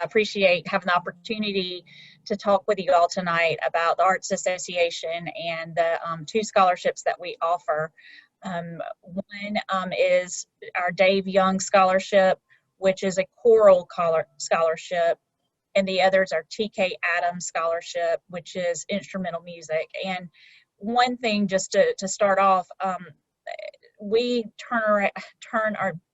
appreciate having the opportunity to talk with you all tonight about the Arts Association and the 2 scholarships that we offer. One is our Dave Young Scholarship, which is a choral scholarship, and the others are TK Adams Scholarship, which is instrumental music. And one thing just to start off, we turn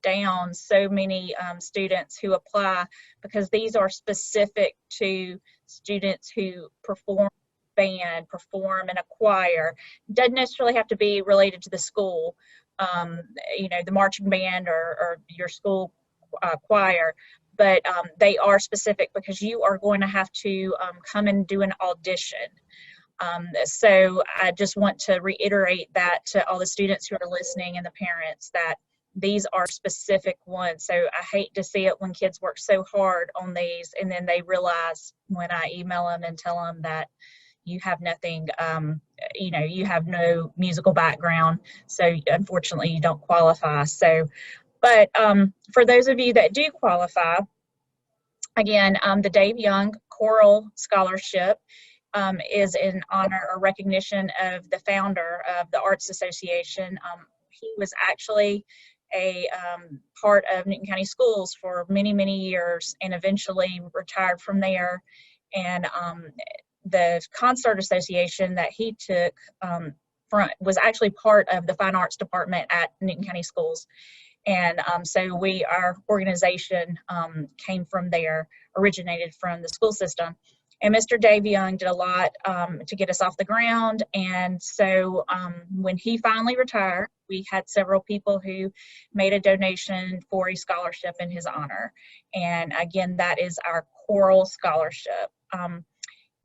down so many students who apply because these are specific to students who perform band, perform in a choir. Doesn't necessarily have to be related to the school, you know, the marching band or your school choir, but they are specific because you are going to have to come and do an audition. So I just want to reiterate that to all the students who are listening and the parents, that these are specific ones. So I hate to see it when kids work so hard on these and then they realize when I email them and tell them that you have nothing, you know, you have no musical background, so unfortunately you don't qualify. So, but for those of you that do qualify, again, the Dave Young Choral Scholarship is in honor or recognition of the founder of the Arts Association. He was actually a part of Newton County Schools for many, many years and eventually retired from there. And the Concert Association that he took was actually part of the Fine Arts Department at Newton County Schools. And so our organization came from there, originated from the school system. And Mr. Dave Young did a lot to get us off the ground. And so when he finally retired, we had several people who made a donation for a scholarship in his honor. And again, that is our choral scholarship.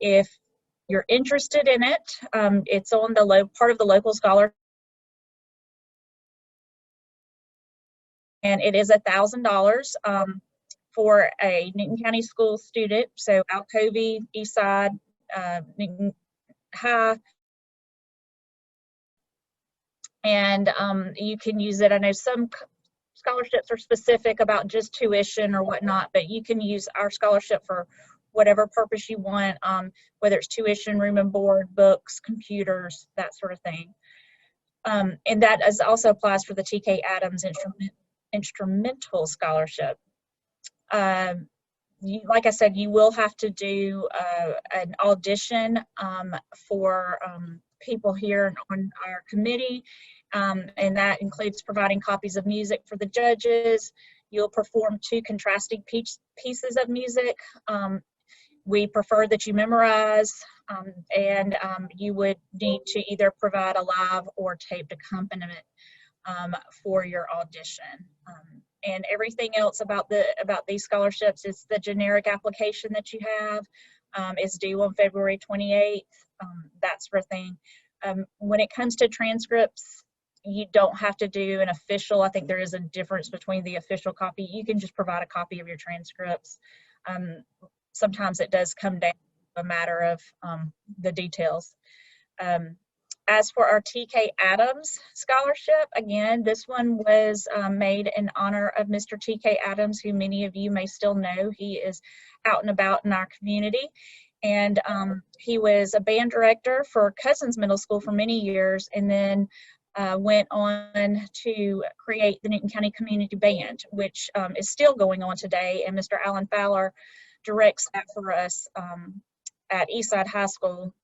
If you're interested in it, it's on the part of the local scholarship. And it is $1,000 for a Newton County School student, so Alcovey, Eastside, Newton High, and you can use it. I know some scholarships are specific about just tuition or whatnot, but you can use our scholarship for whatever purpose you want, whether it's tuition, room and board, books, computers, that sort of thing. And that also applies for the TK Adams Instrumental Scholarship. Like I said, you will have to do an audition for people here on our committee, and that includes providing copies of music for the judges. You'll perform 2 contrasting pieces of music. We prefer that you memorize, and you would need to either provide a live or taped accompaniment for your audition. And everything else about these scholarships is the generic application that you have is due on February 28th, that sort of thing. When it comes to transcripts, you don't have to do an official. I think there is a difference between the official copy. You can just provide a copy of your transcripts. Sometimes it does come down to a matter of the details. As for our TK Adams Scholarship, again, this one was made in honor of Mr. TK Adams, who many of you may still know. He is out and about in our community. And he was a band director for Cousins Middle School for many years, and then went on to create the Newton County Community Band, which is still going on today. And Mr. Alan Fowler directs that for us at Eastside High School.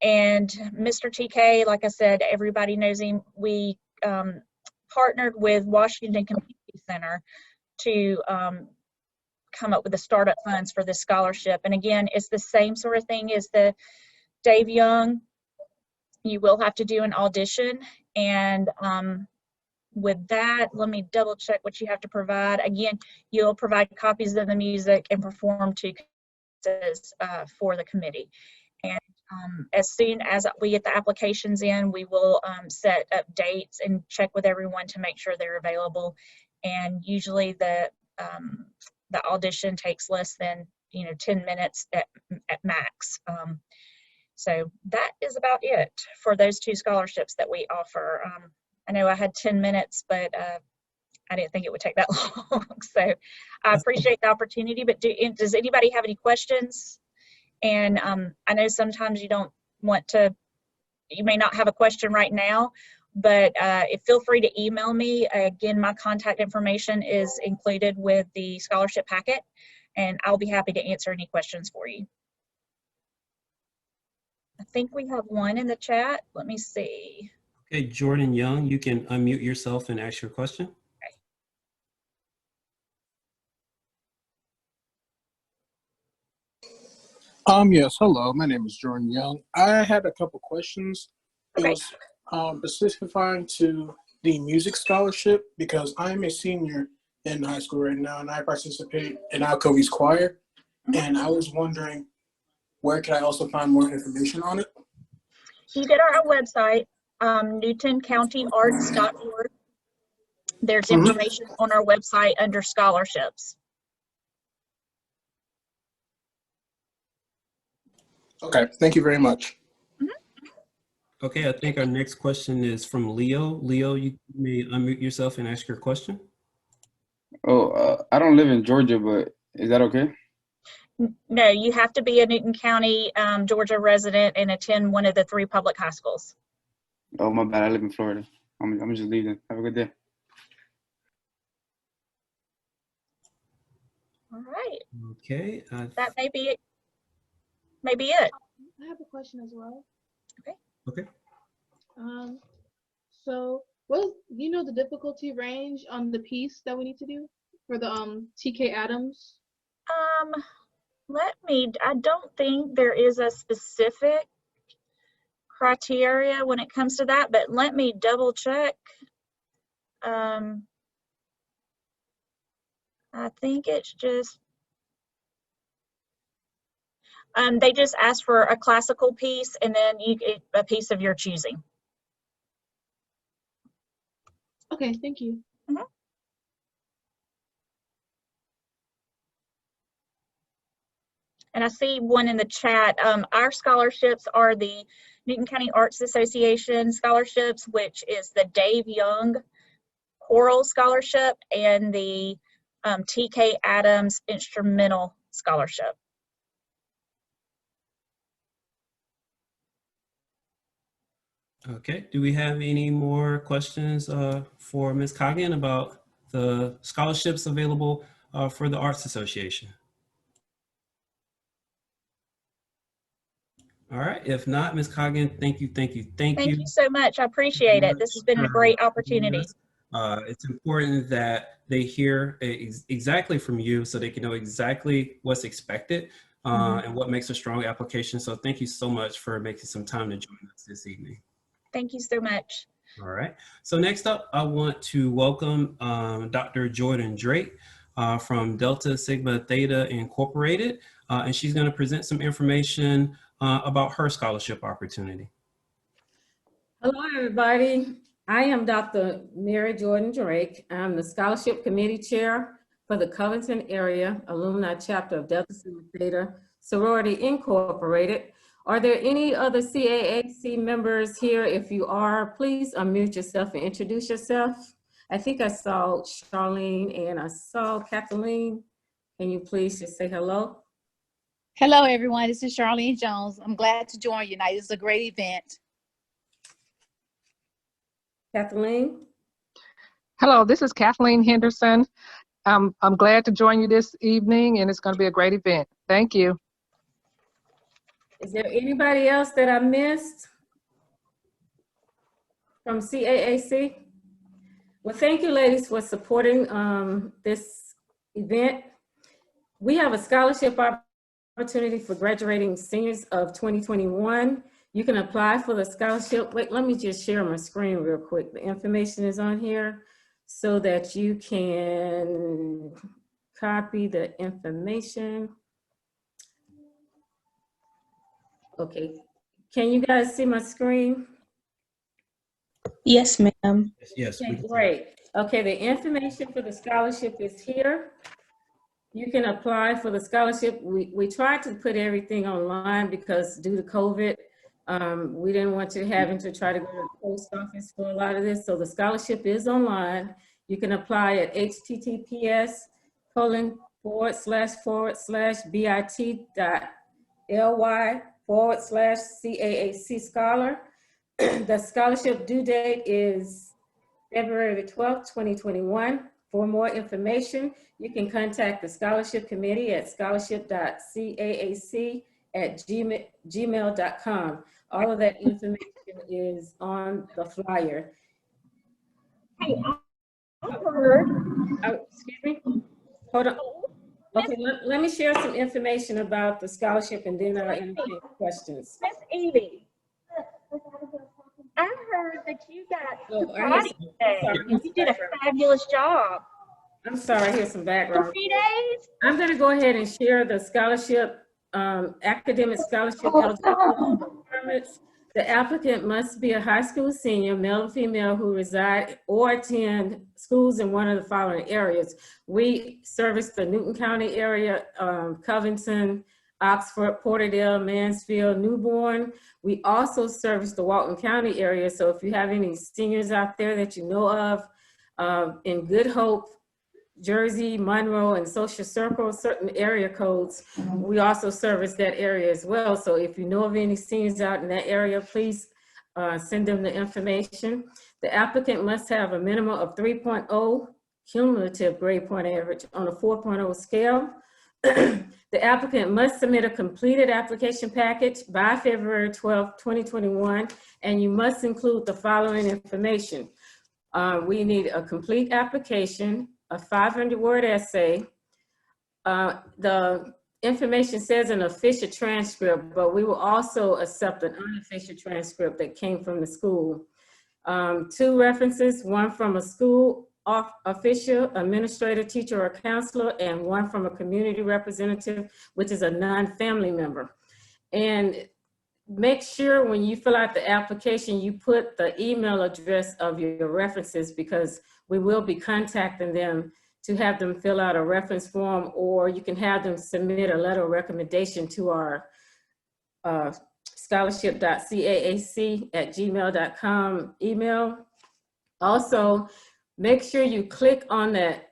And Mr. TK, like I said, everybody knows him. We partnered with Washington Community Center to come up with the startup funds for this scholarship. And again, it's the same sort of thing as the Dave Young. You will have to do an audition. And with that, let me double check what you have to provide. Again, you'll provide copies of the music and perform 2 pieces for the committee. And as soon as we get the applications in, we will set up dates and check with everyone to make sure they're available. And usually the audition takes less than 10 minutes at max. So that is about it for those 2 scholarships that we offer. I know I had 10 minutes, but I didn't think it would take that long. So I appreciate the opportunity, but does anybody have any questions? And I know sometimes you don't want to, you may not have a question right now, but feel free to email me. Again, my contact information is included with the scholarship packet, and I'll be happy to answer any questions for you. I think we have one in the chat. Let me see. Okay, Jordan Young, you can unmute yourself and ask your question. Yes, hello. My name is Jordan Young. I had a couple questions. Okay. It was specifying to the music scholarship because I'm a senior in high school right now and I participate in Alcovy's choir. And I was wondering, where can I also find more information on it? You go to our website, newtoncountyarts.org. There's information on our website under scholarships. Okay, thank you very much. Okay, I think our next question is from Leo. Leo, you may unmute yourself and ask your question. Oh, I don't live in Georgia, but is that okay? No, you have to be a Newton County, Georgia resident and attend one of the 3 public high schools. Oh, my bad. I live in Florida. I'm just leaving. Have a good day. All right. Okay. That may be it. Maybe it. I have a question as well. Okay. Okay. So what is, you know, the difficulty range on the piece that we need to do for the TK Adams? I don't think there is a specific criteria when it comes to that, but let me double check. I think it's just, they just ask for a classical piece and then a piece of your choosing. Okay, thank you. And I see one in the chat. Our scholarships are the Newton County Arts Association scholarships, which is the Dave Young Choral Scholarship and the TK Adams Instrumental Scholarship. Okay, do we have any more questions for Ms. Coggin about the scholarships available for the Arts Association? All right, if not, Ms. Coggin, thank you. Thank you so much. I appreciate it. This has been a great opportunity. It's important that they hear exactly from you so they can know exactly what's expected and what makes a strong application. So thank you so much for making some time to join us this evening. Thank you so much. All right. So next up, I want to welcome Dr. Jordan Drake from Delta Sigma Theta Incorporated, and she's going to present some information about her scholarship opportunity. Hello, everybody. I am Dr. Mary Jordan Drake. I'm the Scholarship Committee Chair for the Covington Area Alumni Chapter of Delta Sigma Theta Sorority Incorporated. Are there any other CAAC members here? If you are, please unmute yourself and introduce yourself. I think I saw Charlene and I saw Kathleen. Can you please just say hello? Hello, everyone. This is Charlene Jones. I'm glad to join you tonight. It's a great event. Kathleen? Hello, this is Kathleen Henderson. I'm glad to join you this evening, and it's going to be a great event. Thank you. Is there anybody else that I missed from CAAC? Well, thank you, ladies, for supporting this event. We have a scholarship opportunity for graduating seniors of 2021. You can apply for the scholarship. Wait, let me just share my screen real quick. The information is on here so that you can copy the information. Okay, can you guys see my screen? Yes, ma'am. Yes. Okay, great. Okay, the information for the scholarship is here. You can apply for the scholarship. We tried to put everything online because due to COVID, we didn't want you having to try to go to the post office for a lot of this. So the scholarship is online. You can apply at https://bit.ly/CAAC Scholar. The scholarship due date is February 12th, 2021. For more information, you can contact the scholarship committee at scholarship.caac@gmail.com. All of that information is on the flyer. Hey, I heard. Excuse me? Hold on. Okay, let me share some information about the scholarship and then I'll entertain questions. Miss Evie, I heard that you got Oh, to I hear karate some- today. sorry, You did a fabulous job. I'm sorry, I hear some background. 3 days? I'm gonna go ahead and share the scholarship, academic scholarship eligibility requirements. The applicant must be a high school senior, male or female, who reside or attend schools in one of the following areas. We service the Newton County area, Covington, Oxford, Porterdale, Mansfield, Newborn. We also service the Walton County area. So if you have any seniors out there that you know of, in Good Hope, Jersey, Monroe, and Social Circle, certain area codes, we also service that area as well. So if you know of any seniors out in that area, please send them the information. The applicant must have a minimum of 3.0 cumulative grade point average on a 4.0 scale. The applicant must submit a completed application package by February 12, 2021, and you must include the following information. We need a complete application, a 500-word essay. The information says an official transcript, but we will also accept an unofficial transcript that came from the school. 2 references, one from a school official, administrator, teacher, or counselor, and one from a community representative, which is a non-family member. And make sure when you fill out the application, you put the email address of your references, because we will be contacting them to have them fill out a reference form, or you can have them submit a letter of recommendation to our scholarship.caac@gmail.com email. Also, make sure you click on that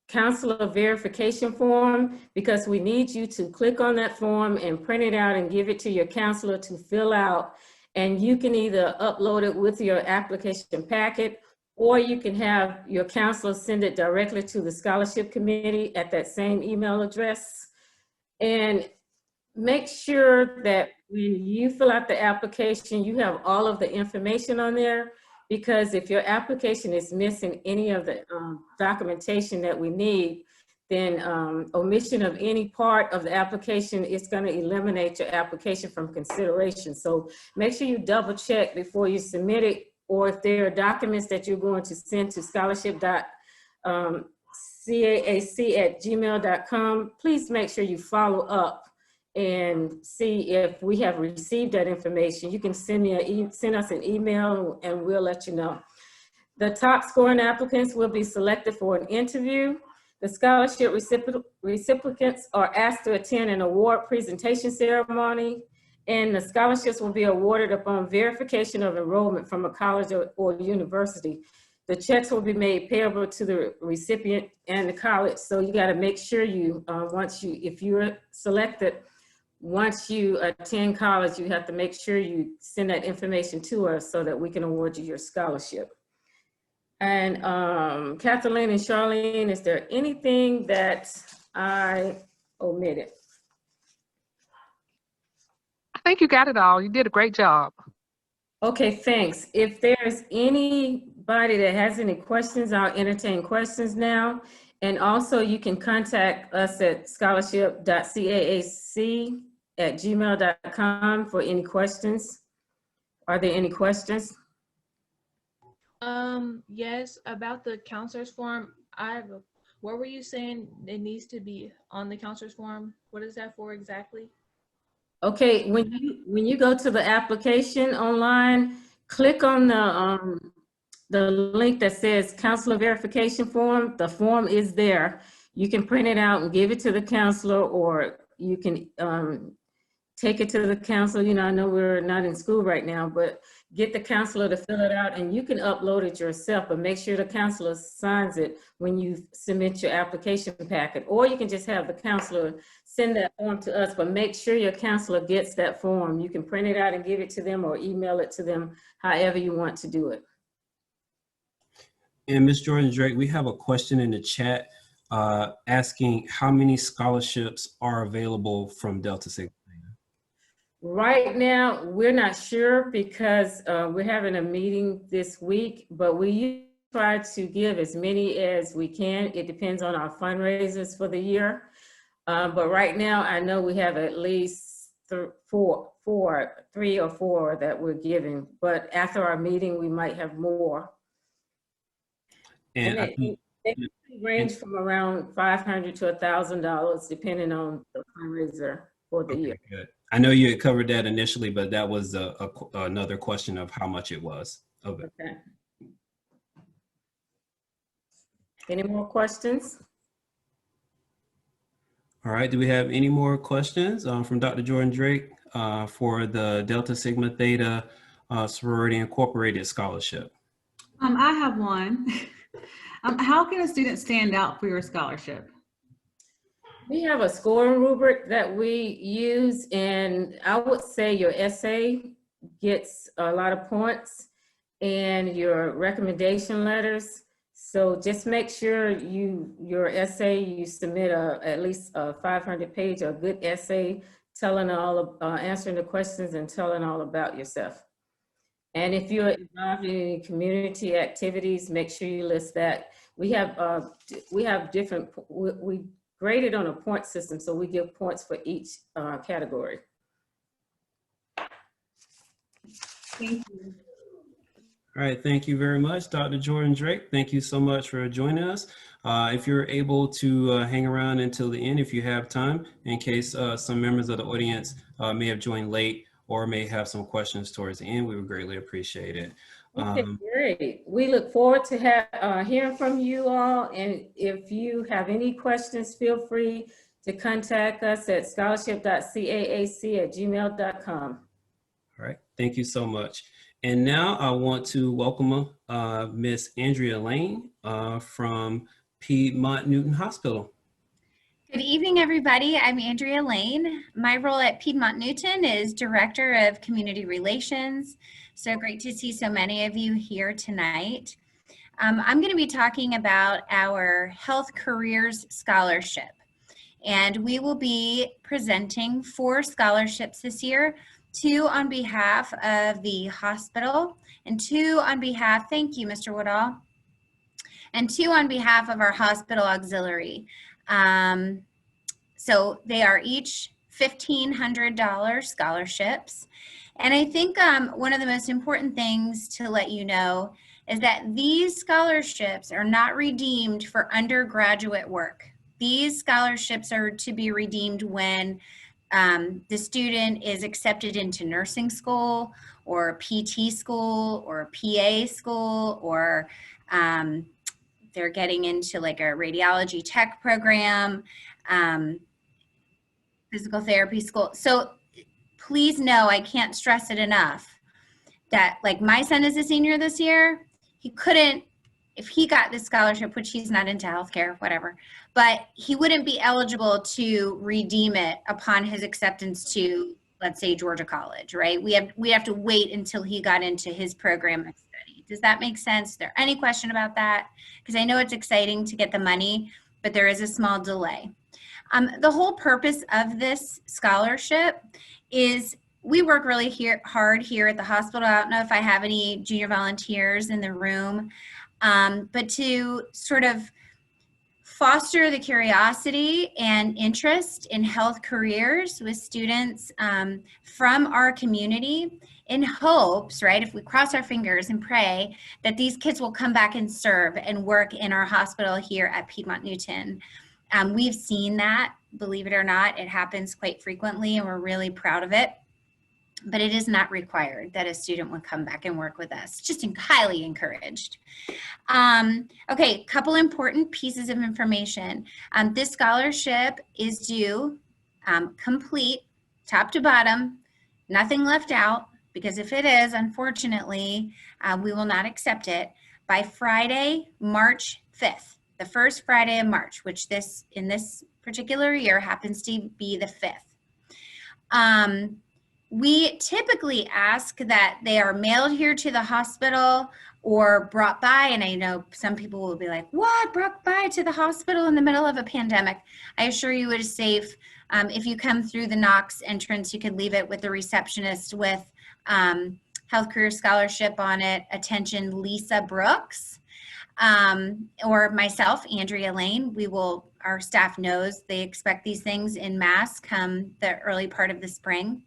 counselor verification form, because we need you to click on that form and print it out and give it to your counselor to fill out. And you can either upload it with your application packet, or you can have your counselor send it directly to the scholarship committee at that same email address. And make sure that when you fill out the application, you have all of the information on there, because if your application is missing any of the documentation that we need, then omission of any part of the application is going to eliminate your application from consideration. So make sure you double check before you submit it, or if there are documents that you're going to send to scholarship.caac@gmail.com, please make sure you follow up and see if we have received that information. You can send us an email and we'll let you know. The top scoring applicants will be selected for an interview. The scholarship recipients are asked to attend an award presentation ceremony, and the scholarships will be awarded upon verification of enrollment from a college or university. The checks will be made payable to the recipient and the college. So you got to make sure you, if you're selected, once you attend college, you have to make sure you send that information to us so that we can award you your scholarship. And Kathleen and Charlene, is there anything that I omitted? I think you got it all. You did a great job. Okay, thanks. If there's anybody that has any questions, I'll entertain questions now. And also you can contact us at scholarship.caac@gmail.com for any questions. Are there any questions? Yes, about the counselor's form. What were you saying it needs to be on the counselor's form? What is that for exactly? Okay, when you go to the application online, click on the link that says counselor verification form. The form is there. You can print it out and give it to the counselor, or you can take it to the counselor. You know, I know we're not in school right now, but get the counselor to fill it out, and you can upload it yourself, but make sure the counselor signs it when you submit your application packet. Or you can just have the counselor send that form to us, but make sure your counselor gets that form. You can print it out and give it to them or email it to them, however you want to do it. And Ms. Jordan Drake, we have a question in the chat asking how many scholarships are available from Delta Sigma. Right now, we're not sure because we're having a meeting this week, but we try to give as many as we can. It depends on our fundraisers for the year. But right now, I know we have at least three or four that we're giving. But after our meeting, we might have more. And they range from around $500 to $1,000, depending on the fundraiser for the year. Good. I know you had covered that initially, but that was another question of how much it was. Okay. Any more questions? All right. Do we have any more questions from Dr. Jordan Drake for the Delta Sigma Theta Sorority Incorporated Scholarship? I have one. How can a student stand out for your scholarship? We have a scoring rubric that we use, and I would say your essay gets a lot of points and your recommendation letters. So just make sure your essay, you submit at least a 500-page, a good essay, telling answering the questions and telling all about yourself. And if you're involved in any community activities, make sure you list that. We have different, we graded on a point system, so we give points for each category. Thank you. All right, thank you very much, Dr. Jordan Drake. Thank you so much for joining us. If you're able to hang around until the end, if you have time, in case some members of the audience may have joined late or may have some questions towards the end, we would greatly appreciate it. Okay, great. We look forward to hearing from you all. And if you have any questions, feel free to contact us at scholarship.caac@gmail.com. All right, thank you so much. And now I want to welcome Miss Andrea Lane from Piedmont Newton Hospital. Good evening, everybody. I'm Andrea Lane. My role at Piedmont Newton is Director of Community Relations. So great to see so many of you here tonight. I'm going to be talking about our Health Careers Scholarship. And we will be presenting 4 scholarships this year, 2 on behalf of the hospital and 2 on behalf, thank you, Mr. Woodall, and 2 on behalf of our hospital auxiliary. So they are each $1,500 scholarships. And I think one of the most important things to let you know is that these scholarships are not redeemed for undergraduate work. These scholarships are to be redeemed when the student is accepted into nursing school or PT school or PA school, or they're getting into like a radiology tech program, physical therapy school. So please know, I can't stress it enough, that like my son is a senior this year. He couldn't, if he got this scholarship, which he's not into healthcare, whatever, but he wouldn't be eligible to redeem it upon his acceptance to, let's say, Georgia College, right? We have to wait until he got into his program of study. Does that make sense? Is there any question about that? Because I know it's exciting to get the money, but there is a small delay. The whole purpose of this scholarship is we work really hard here at the hospital. I don't know if I have any junior volunteers in the room, but to sort of foster the curiosity and interest in health careers with students from our community, in hopes, right, if we cross our fingers and pray that these kids will come back and serve and work in our hospital here at Piedmont Newton. We've seen that, believe it or not, it happens quite frequently, and we're really proud of it. But it is not required that a student would come back and work with us, just highly encouraged. Okay, couple important pieces of information. This scholarship is due complete, top to bottom, nothing left out, because if it is, unfortunately, we will not accept it, by Friday, March 5th, the first Friday of March, which in this particular year happens to be the 5th. We typically ask that they are mailed here to the hospital or brought by, and I know some people will be like, what, brought by to the hospital in the middle of a pandemic? I assure you it is safe. If you come through the Knox entrance, you could leave it with the receptionist with Health Career Scholarship on it, attention Lisa Brooks, or myself, Andrea Lane. Our staff knows they expect these things in mass come the early part of the spring.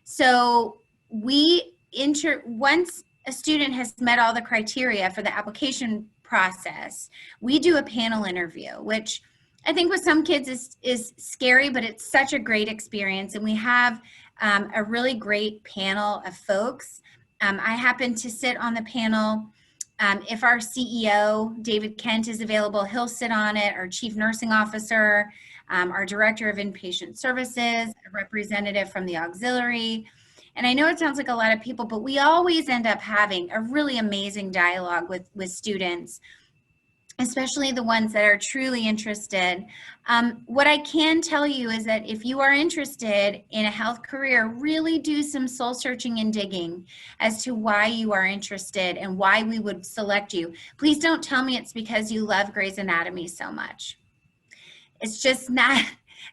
So once a student has met all the criteria for the application process, we do a panel interview, which I think with some kids is scary, but it's such a great experience. And we have a really great panel of folks. I happen to sit on the panel. If our CEO, David Kent, is available, he'll sit on it. Our Chief Nursing Officer, our Director of Inpatient Services, a representative from the auxiliary. And I know it sounds like a lot of people, but we always end up having a really amazing dialogue with students, especially the ones that are truly interested. What I can tell you is that if you are interested in a health career, really do some soul searching and digging as to why you are interested and why we would select you. Please don't tell me it's because you love Grey's Anatomy so much. It's just not,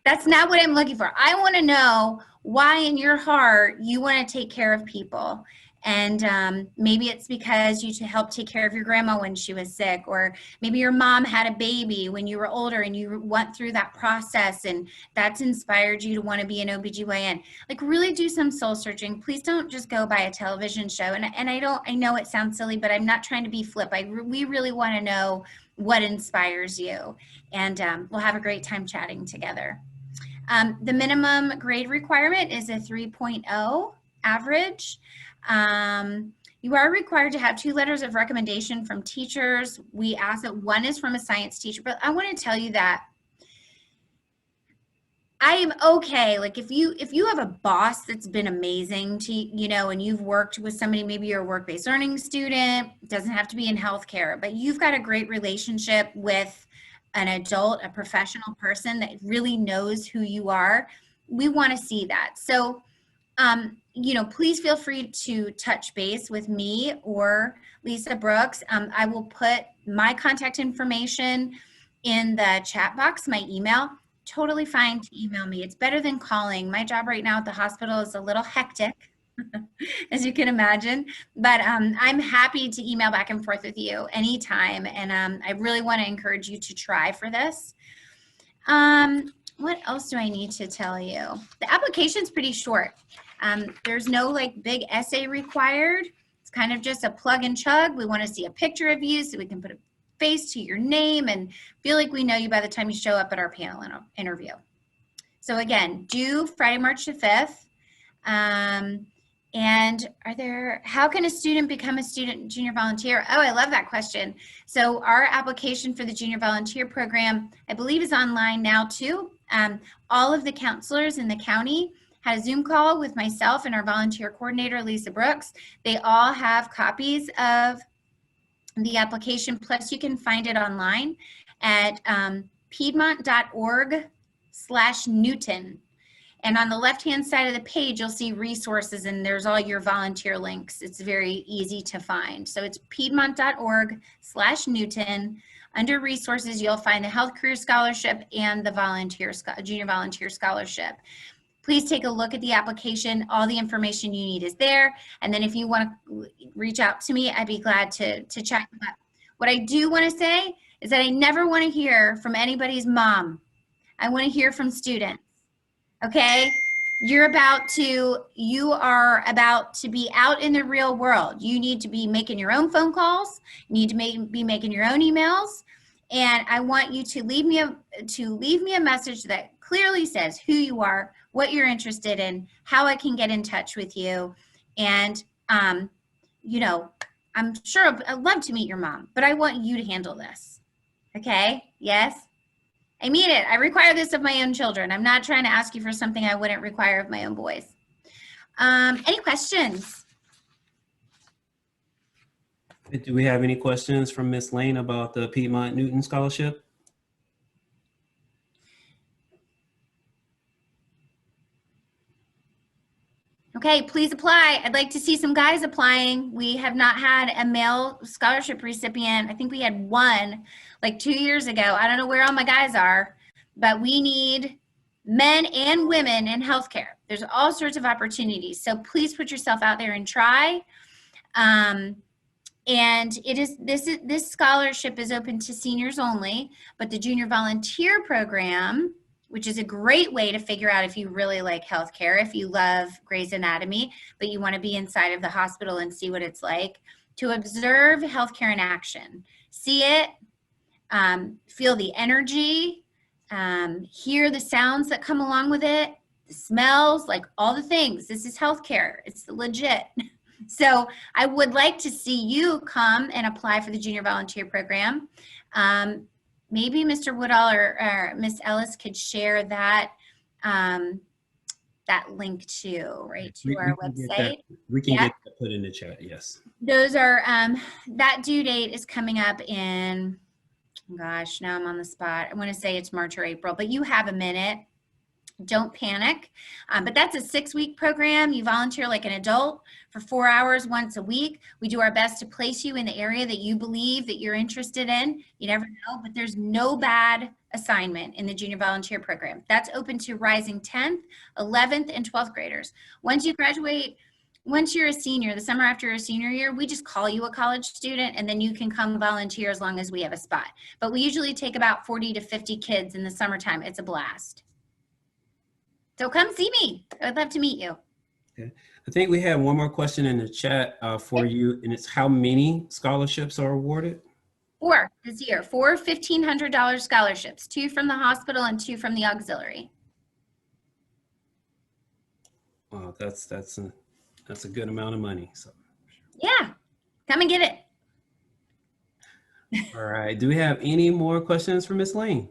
that's not what I'm looking for. I want to know why in your heart you want to take care of people. And maybe it's because you helped take care of your grandma when she was sick, or maybe your mom had a baby when you were older and you went through that process and that's inspired you to want to be an OBGYN. Like, really do some soul searching. Please don't just go by a television show. And I know it sounds silly, but I'm not trying to be flip. We really want to know what inspires you. And we'll have a great time chatting together. The minimum grade requirement is a 3.0 average. You are required to have 2 letters of recommendation from teachers. We ask that one is from a science teacher, but I want to tell you that I am okay. Like, if you have a boss that's been amazing to, and you've worked with somebody, maybe you're a work-based learning student, it doesn't have to be in healthcare, but you've got a great relationship with an adult, a professional person that really knows who you are, we want to see that. So, please feel free to touch base with me or Lisa Brooks. I will put my contact information in the chat box, my email. Totally fine to email me. It's better than calling. My job right now at the hospital is a little hectic, as you can imagine, but I'm happy to email back and forth with you anytime. And I really want to encourage you to try for this. What else do I need to tell you? The application's pretty short. There's no big essay required. It's kind of just a plug and chug. We want to see a picture of you so we can put a face to your name and feel like we know you by the time you show up at our panel interview. So again, due Friday, March the 5th. And how can a student become a student junior volunteer? Oh, I love that question. So our application for the junior volunteer program, I believe, is online now too. All of the counselors in the county had a Zoom call with myself and our volunteer coordinator, Lisa Brooks. They all have copies of the application, plus you can find it online at piedmont.org/Newton. And on the left-hand side of the page, you'll see resources, and there's all your volunteer links. It's very easy to find. So it's piedmont.org/Newton. Under resources, you'll find the Health Career Scholarship and the Junior Volunteer Scholarship. Please take a look at the application. All the information you need is there. And then if you want to reach out to me, I'd be glad to chat. But what I do want to say is that I never want to hear from anybody's mom. I want to hear from students. Okay? You are about to be out in the real world. You need to be making your own phone calls. You need to be making your own emails. And I want you to leave me a message that clearly says who you are, what you're interested in, how I can get in touch with you. And, I'm sure I'd love to meet your mom, but I want you to handle this. Okay? Yes? I mean it. I require this of my own children. I'm not trying to ask you for something I wouldn't require of my own boys. Any questions? Do we have any questions from Ms. Lane about the Piedmont Newton Scholarship? Okay, please apply. I'd like to see some guys applying. We have not had a male scholarship recipient. I think we had one like 2 years ago. I don't know where all my guys are, but we need men and women in healthcare. There's all sorts of opportunities. So please put yourself out there and try. And this scholarship is open to seniors only, but the junior volunteer program, which is a great way to figure out if you really like healthcare, if you love Grey's Anatomy, but you want to be inside of the hospital and see what it's like, to observe healthcare in action. See it, feel the energy, hear the sounds that come along with it, the smells, like all the things. This is healthcare. It's legit. So I would like to see you come and apply for the junior volunteer program. Maybe Mr. Woodall or Miss Ellis could share that that link too, right, to our website. We can get that put in the chat, yes. Those are, that due date is coming up in, gosh, now I'm on the spot. I want to say it's March or April, but you have a minute. Don't panic. But that's a 6-week program. You volunteer like an adult for 4 hours once a week. We do our best to place you in the area that you believe that you're interested in. You never know, but there's no bad assignment in the junior volunteer program. That's open to rising 10th, 11th, and 12th graders. Once you graduate, once you're a senior, the summer after your senior year, we just call you a college student, and then you can come volunteer as long as we have a spot. But we usually take about 40 to 50 kids in the summertime. It's a blast. So come see me. I would love to meet you. Okay. I think we have one more question in the chat for you, and it's how many scholarships are awarded? 4 this year. 4 $1,500 scholarships, 2 from the hospital and 2 from the auxiliary. Wow, that's a good amount of money. So. Yeah, come and get it. All right. Do we have any more questions for Ms. Lane?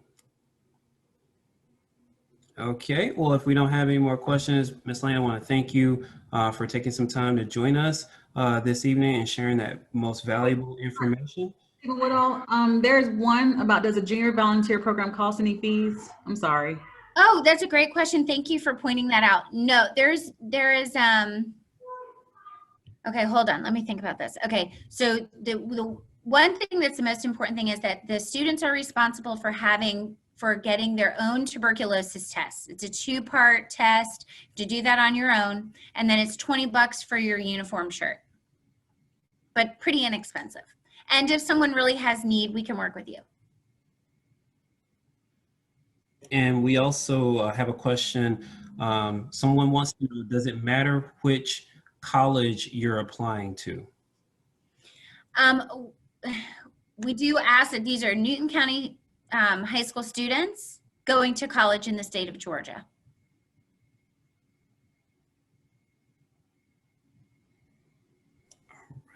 Okay, well, if we don't have any more questions, Ms. Lane, I want to thank you for taking some time to join us this evening and sharing that most valuable information. Woodall, there's one about, does a junior volunteer program cost any fees? I'm sorry. Oh, that's a great question. Thank you for pointing that out. No, there is, okay, hold on. Let me think about this. Okay, so the one thing that's the most important thing is that the students are responsible for getting their own tuberculosis tests. It's a 2-part test to do that on your own. And then it's $20 for your uniform shirt, but pretty inexpensive. And if someone really has need, we can work with you. And we also have a question. Someone wants to know, does it matter which college you're applying to? We do ask that these are Newton County high school students going to college in the state of Georgia.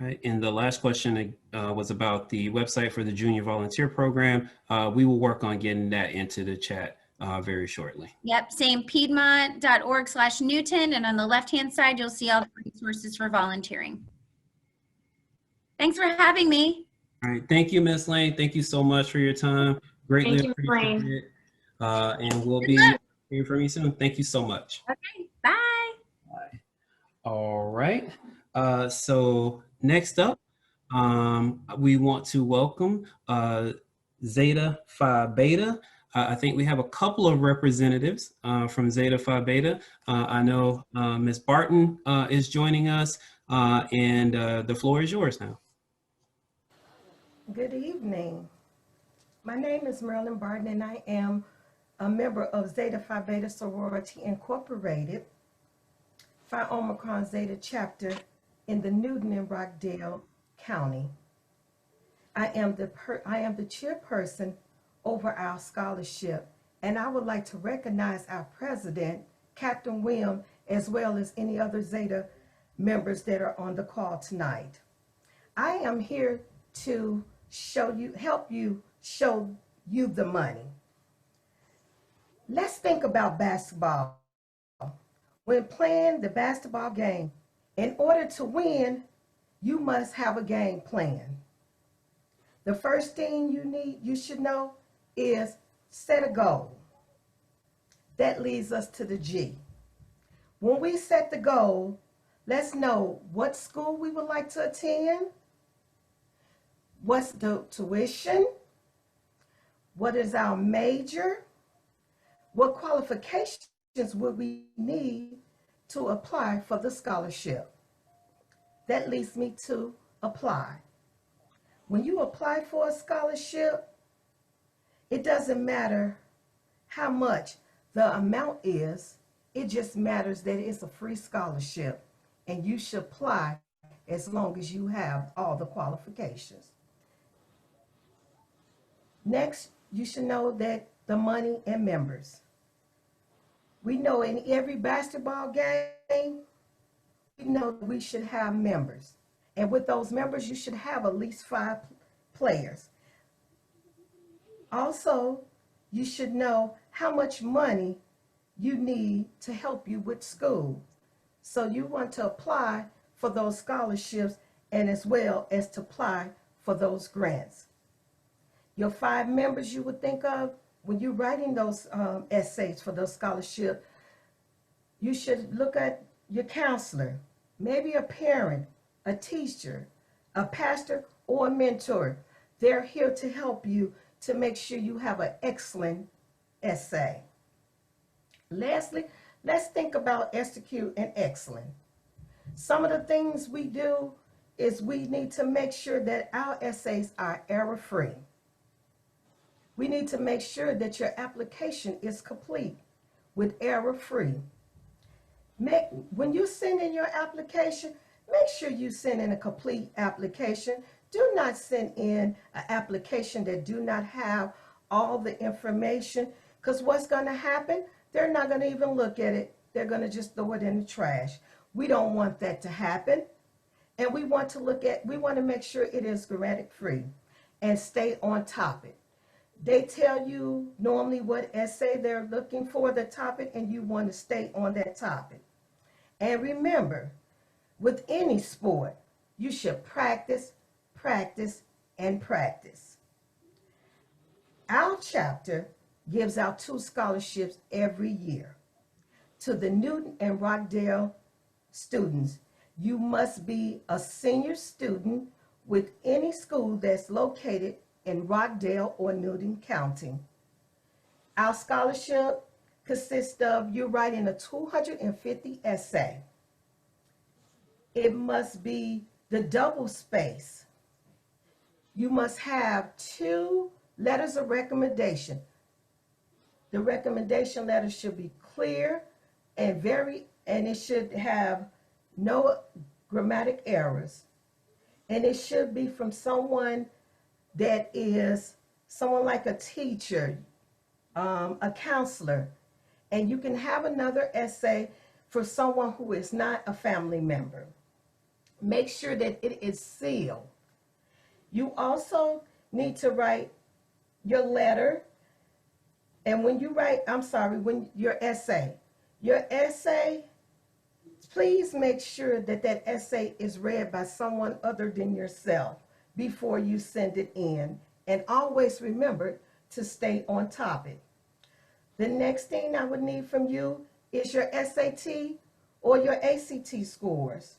Right. And the last question was about the website for the junior volunteer program. We will work on getting that into the chat very shortly. Yep, same, piedmont.org/Newton, and on the left-hand side, you'll see all the resources for volunteering. Thanks for having me. All right, thank you, Ms. Lane. Thank you so much for your time. Greatly Thank you, appreciate it. And we'll be hearing from you soon. Thank you so much. Okay, bye. Bye. All right. So next up, we want to welcome Zeta Phi Beta. I think we have a couple of representatives from Zeta Phi Beta. I know Ms. Barton is joining us, and the floor is yours now. Good evening. My name is Marilyn Barton, and I am a member of Zeta Phi Beta Sorority Incorporated, Phi Omicron Zeta chapter in the Newton and Rockdale County. I am the chairperson over our scholarship, and I would like to recognize our president, Captain William, as well as any other Zeta members that are on the call tonight. I am here to help you show you the money. Let's think about basketball. when playing the basketball game, in order to win, you must have a game plan. The first thing you should know is set a goal. That leads us to the G. When we set the goal, let's know what school we would like to attend, what's the tuition, what is our major, what qualifications would we need to apply for the scholarship. That leads me to apply. When you apply for a scholarship, it doesn't matter how much the amount is, it just matters that it's a free scholarship and you should apply as long as you have all the qualifications. Next, you should know that the money and members. We know in every basketball game, we know we should have members. And with those members, you should have at least 5 players. Also, you should know how much money you need to help you with school. So you want to apply for those scholarships and as well as to apply for those grants. Your 5 members you would think of when you're writing those essays for those scholarships, you should look at your counselor, maybe a parent, a teacher, a pastor, or a mentor. They're here to help you to make sure you have an excellent essay. Lastly, let's think about execute and excellent. Some of the things we do is we need to make sure that our essays are error-free. We need to make sure that your application is complete with error-free. When you send in your application, make sure you send in a complete application. Do not send in an application that do not have all the information, because what's going to happen, they're not going to even look at it. They're going to just throw it in the trash. We don't want that to happen. And we want to make sure it is grammatic free and stay on topic. They tell you normally what essay they're looking for, the topic, and you want to stay on that topic. And remember, with any sport, you should practice, practice, and practice. Our chapter gives out 2 scholarships every year. To the Newton and Rockdale students, you must be a senior student with any school that's located in Rockdale or Newton County. Our scholarship consists of you writing a 250 essay. It must be the double space. You must have 2 letters of recommendation. The recommendation letter should be clear and it should have no grammatic errors. And it should be from someone that is someone like a teacher, a counselor. And you can have another essay for someone who is not a family member. Make sure that it is sealed. You also need to write your letter. And when you write, when your essay, please make sure that that essay is read by someone other than yourself before you send it in. And always remember to stay on topic. The next thing I would need from you is your SAT or your ACT scores.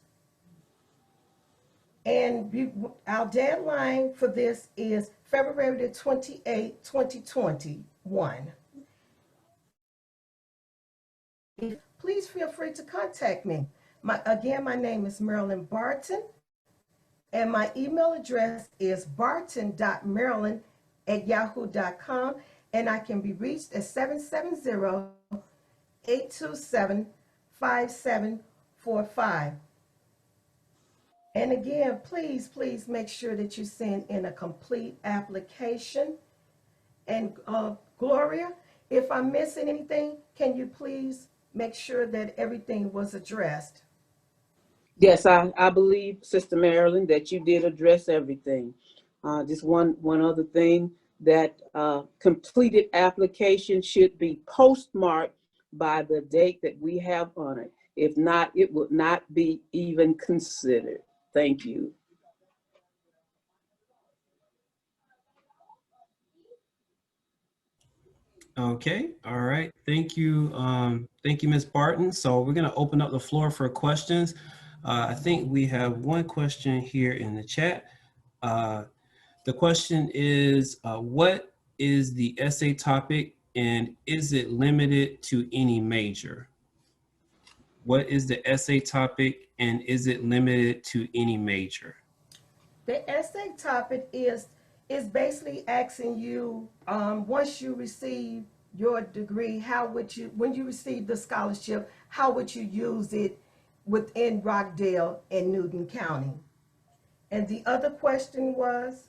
And our deadline for this is February the 28th, 2021. Please feel free to contact me. My name is Marilyn Barton, and my email address is barton.marilyn@yahoo.com, and I can be reached at 770-827-5745. And again, please make sure that you send in a complete application. And Gloria, if I'm missing anything, can you please make sure that everything was addressed? Yes, I believe, Sister Marilyn, that you did address everything. Just one other thing, that completed application should be postmarked by the date that we have on it. If not, it would not be even considered. Thank you. Okay, all right. Thank you. Thank you, Ms. Barton. So we're gonna open up the floor for questions. I think we have one question here in the chat. The question is, what is the essay topic and is it limited to any major? What is the essay topic and is it limited to any major? The essay topic is basically asking you, once you receive your degree, how would you, when you receive the scholarship, how would you use it within Rockdale and Newton County? And the other question was,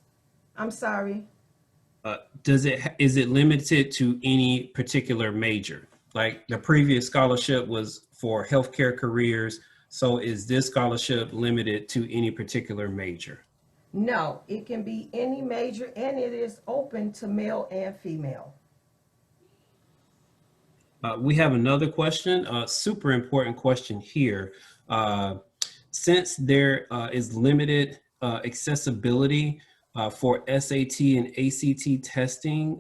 I'm sorry. Is it limited to any particular major? Like the previous scholarship was for healthcare careers. So is this scholarship limited to any particular major? No, it can be any major and it is open to male and female. We have another question, super important question here. Since there is limited accessibility for SAT and ACT testing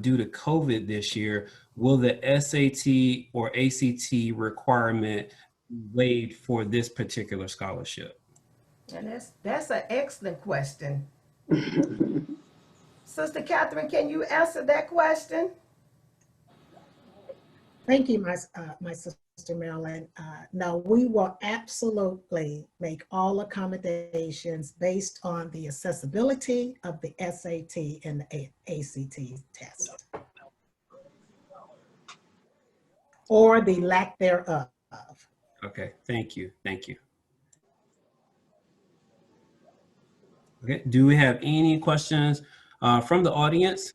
due to COVID this year, will the SAT or ACT requirement be waived for this particular scholarship? And that's an excellent question. Sister Catherine, can you answer that question? Thank you, my sister Marilyn. No, we will absolutely make all accommodations based on the accessibility of the SAT and the ACT test, or the lack thereof. Okay, thank you, thank you. Okay, do we have any questions from the audience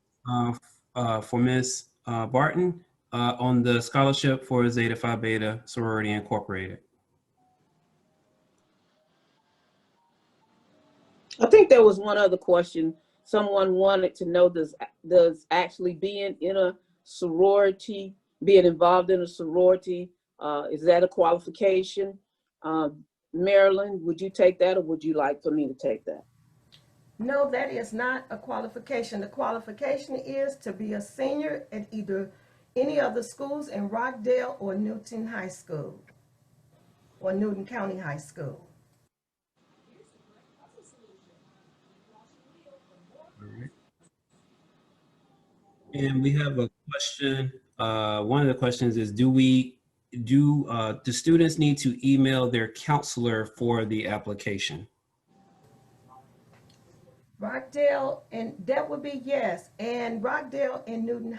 for Ms. Barton on the scholarship for Zeta Phi Beta Sorority Incorporated? I think there was one other question. Someone wanted to know, does actually being in a sorority, being involved in a sorority, is that a qualification? Marilyn, would you take that or would you like for me to take that? No, that is not a qualification. The qualification is to be a senior at either any of the schools in Rockdale or Newton High School or Newton County High School. All right. And we have a question. One of the questions is, do students need to email their counselor for the application? Rockdale, and that would be yes. And Rockdale and Newton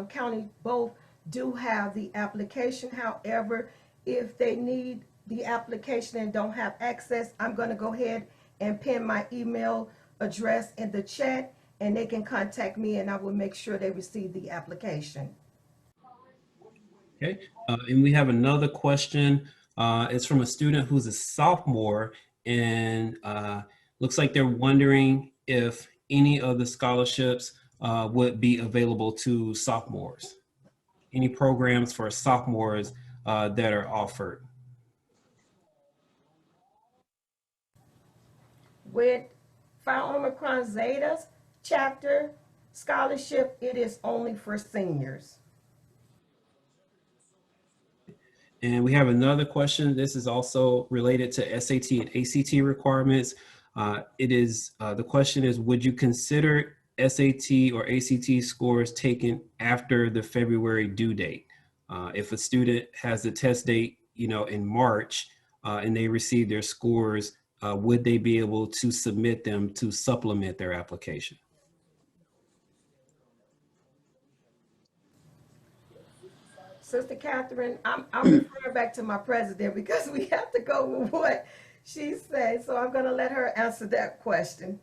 County both do have the application. However, if they need the application and don't have access, I'm going to go ahead and pin my email address in the chat and they can contact me and I will make sure they receive the application. Okay, and we have another question. It's from a student who's a sophomore and looks like they're wondering if any of the scholarships would be available to sophomores. Any programs for sophomores that are offered? With Phi Omicron Zeta's chapter scholarship, it is only for seniors. And we have another question. This is also related to SAT and ACT requirements. The question is, would you consider SAT or ACT scores taken after the February due date? If a student has the test date, in March and they receive their scores, would they be able to submit them to supplement their application? Sister Catherine, I'm referring back to my president because we have to go with what she said. So I'm going to let her answer that question.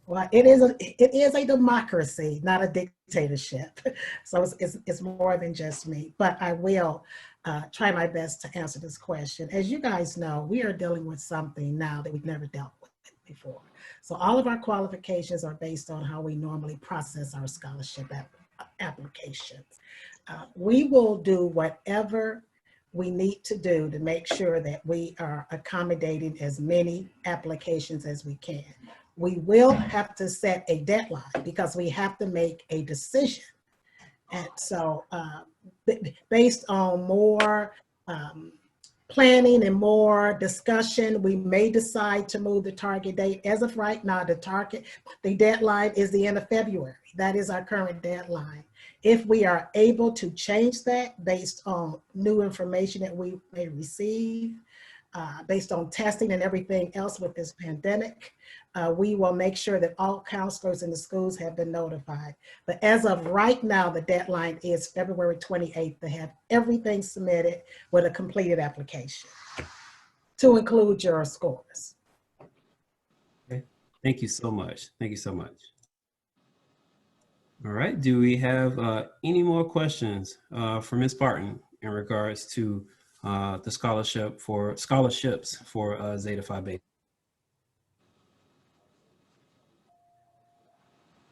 Well, it is a democracy, not a dictatorship. So it's more than just me, but I will try my best to answer this question. As you guys know, we are dealing with something now that we've never dealt with before. So all of our qualifications are based on how we normally process our scholarship applications. We will do whatever we need to do to make sure that we are accommodating as many applications as we can. We will have to set a deadline because we have to make a decision. And so based on more planning and more discussion, we may decide to move the target date. As of right now, the deadline is the end of February. That is our current deadline. If we are able to change that based on new information that we may receive, based on testing and everything else with this pandemic, we will make sure that all counselors in the schools have been notified. But as of right now, the deadline is February 28th to have everything submitted with a completed application to include your scores. Okay. Thank you so much. Thank you so much. All right. Do we have any more questions for Ms. Barton in regards to the scholarships for Zeta Phi Beta?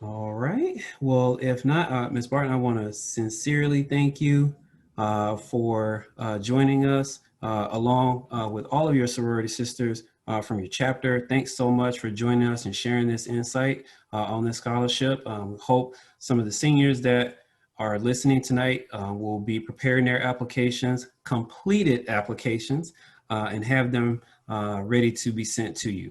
All right. Well, if not, Ms. Barton, I want to sincerely thank you for joining us along with all of your sorority sisters from your chapter. Thanks so much for joining us and sharing this insight on this scholarship. Hope some of the seniors that are listening tonight will be preparing their applications, completed applications, and have them ready to be sent to you.